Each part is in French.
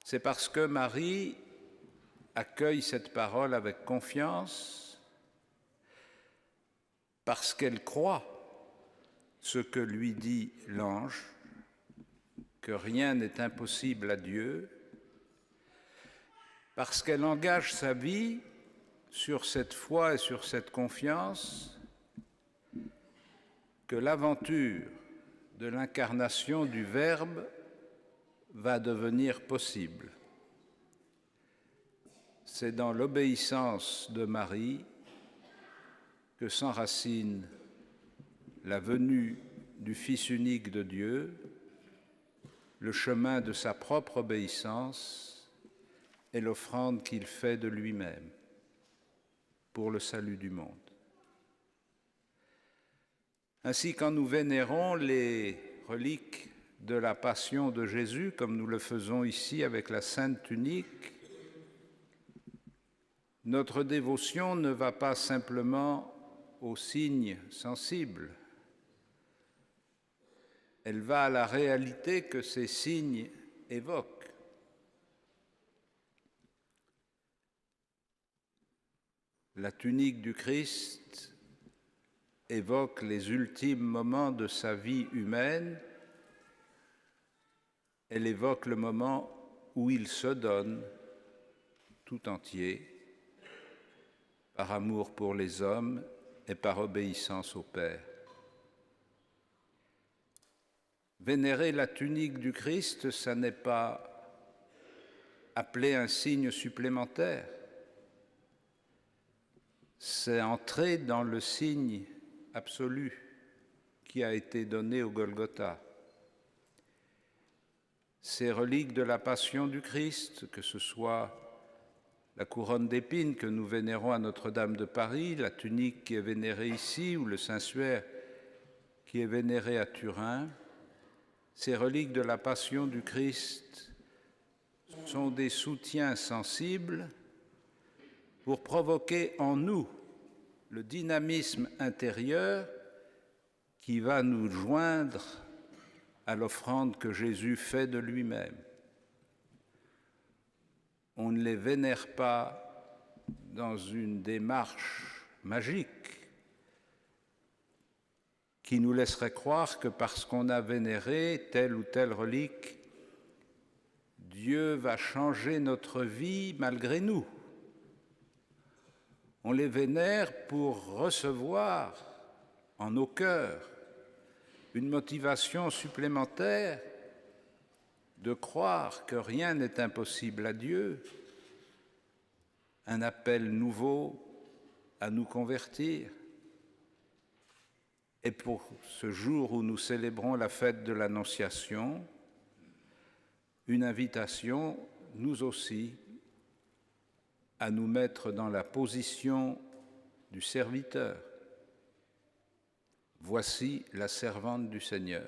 C'est parce que Marie accueille cette parole avec confiance, parce qu'elle croit ce que lui dit l'ange, que rien n'est impossible à Dieu, parce qu'elle engage sa vie sur cette foi et sur cette confiance, que l'aventure de l'incarnation du Verbe va devenir possible. C'est dans l'obéissance de Marie que s'enracine la venue du Fils unique de Dieu, le chemin de sa propre obéissance et l'offrande qu'il fait de lui-même pour le salut du monde. Ainsi, quand nous vénérons les reliques de la Passion de Jésus, comme nous le faisons ici avec la Sainte Tunique, notre dévotion ne va pas simplement aux signes sensibles, elle va à la réalité que ces signes évoquent. La tunique du Christ évoque les ultimes moments de sa vie humaine, elle évoque le moment où il se donne tout entier par amour pour les hommes et par obéissance au Père. Vénérer la tunique du Christ, ça n'est pas appeler un signe supplémentaire, c'est entrer dans le signe absolu qui a été donné au Golgotha. Ces reliques de la Passion du Christ, que ce soit la couronne d'épines que nous vénérons à Notre-Dame de Paris, la tunique qui est vénérée ici, ou le Saint-Suaire qui est vénéré à Turin, ces reliques de la Passion du Christ sont des soutiens sensibles pour provoquer en nous le dynamisme intérieur qui va nous joindre à l'offrande que Jésus fait de lui-même. On ne les vénère pas dans une démarche magique qui nous laisserait croire que parce qu'on a vénéré telle ou telle relique, Dieu va changer notre vie malgré nous. On les vénère pour recevoir en nos cœurs une motivation supplémentaire de croire que rien n'est impossible à Dieu, un appel nouveau à nous convertir. Et pour ce jour où nous célébrons la fête de l'Annonciation, une invitation, nous aussi, à nous mettre dans la position du serviteur. Voici la servante du Seigneur.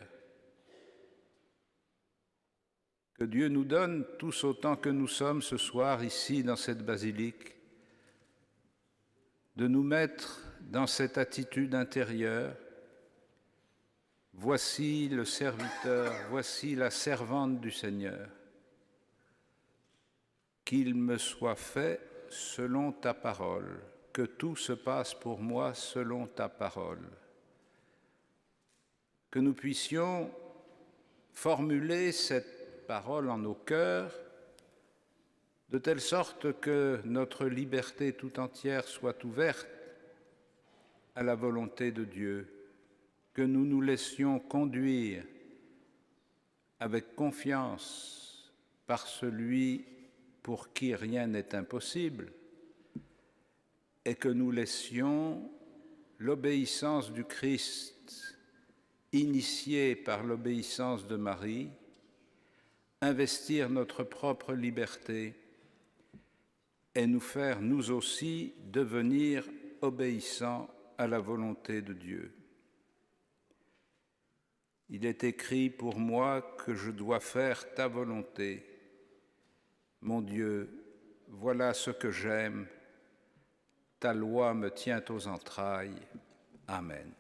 Que Dieu nous donne, tous autant que nous sommes ce soir ici dans cette basilique, de nous mettre dans cette attitude intérieure. Voici le serviteur, voici la servante du Seigneur. Qu'il me soit fait selon ta parole, que tout se passe pour moi selon ta parole. Que nous puissions formuler cette parole en nos cœurs, de telle sorte que notre liberté tout entière soit ouverte à la volonté de Dieu, que nous nous laissions conduire avec confiance par celui pour qui rien n'est impossible, et que nous laissions l'obéissance du Christ, initiée par l'obéissance de Marie, investir notre propre liberté et nous faire, nous aussi, devenir obéissants à la volonté de Dieu. Il est écrit pour moi que je dois faire ta volonté. Mon Dieu, voilà ce que j'aime. Ta loi me tient aux entrailles. Amen.